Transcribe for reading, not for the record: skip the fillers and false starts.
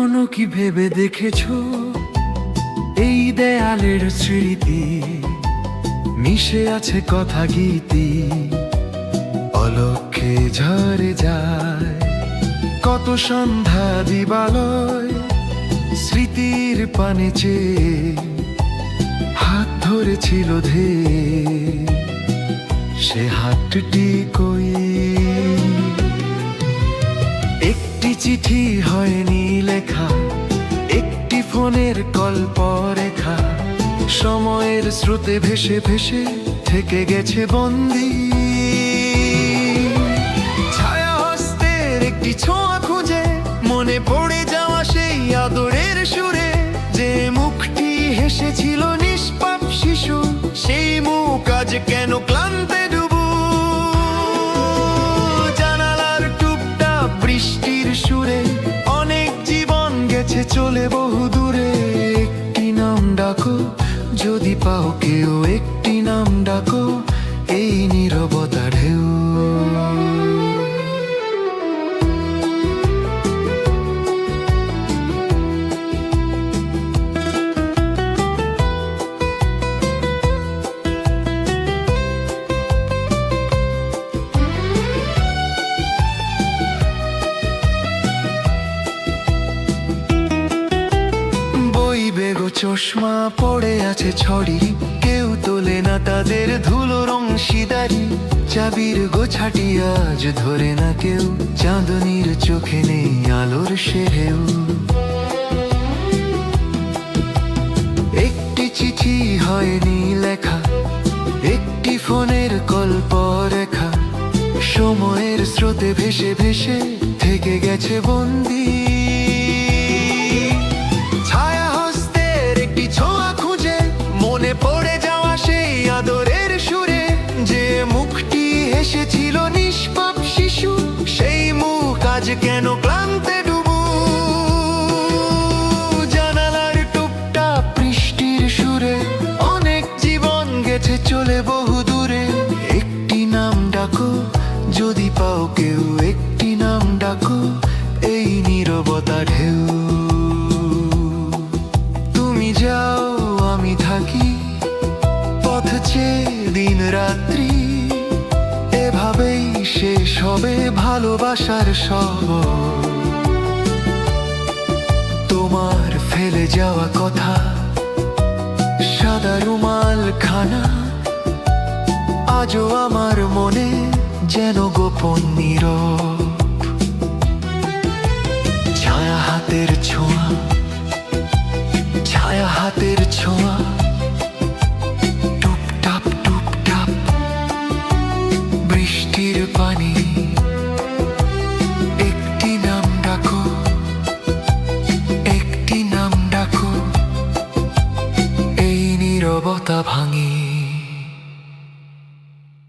কখনো কি ভেবে দেখেছো এই দেয়ালের স্মৃতি মিশে আছে কথা গীতি, অলক্ষে ঝরে যায় কত সন্ধ্যা দিবালয়, স্মৃতির পানে চেয়ে হাত ধরেছিল ধেয়ে, সে হাতটি কই একটি চিঠি হয়নি লেখা, একটি ফোনের গল্প রেখা, সময়ের স্রোতে ভেসে ভেসে থেকে গেছে বন্দী। ছায়া হস্তের একটি ছোঁয়া খুঁজে মনে পড়ে যাওয়া সেই আদরের সুরে, যে মুখটি হেসেছিল নিষ্পাপ শিশু, সেই মুখ আজ কেন ক্লান্তে ডুবু। জানালার টুপটা বৃষ্টির সুরে, অনেক জীবন গেছে চলে বহু দূরে। একটি নাম ডাকো যদি পাও কেউ, একটি নাম ডাকো এই নীরবতা ঢেউ। চশমা পড়ে আছে ছড়ি, কেউ তোলে না তাদের ধুলো অংশীদারি, চাবির গোছাটি আজ ধরে না কেউ, চাঁদনির চোখে নেই আলোর সেহেও। একটি চিঠি হয়নি লেখা, একটি ফোনের গল্প রেখা, সময়ের স্রোতে ভেসে ভেসে থেকে গেছে বন্দী। পড়ে যাওয়া সেই আদরের সুরে, যে মুখটি হেসেছিল নিষ্পাপ শিশু, সেই মুখ আজ কেন ক্লান্তে ডুবু। জানালার টুপটা বৃষ্টির সুরে, অনেক জীবন গেছে চলে বহু দূরে। একটি নাম ডাকো যদি পাও কেউ, একটি নাম ডাকো এই নীরবতা ঢেউ। তুমি যাও আমি থাকি পথ চেয়ে দিন রাত্রি, এভাবেই শেষ হবে ভালোবাসার সব। তোমার ফেলে যাওয়া কথা, সাদা রুমাল খানা, আজও আমার মনে যেন গোপন নীরব।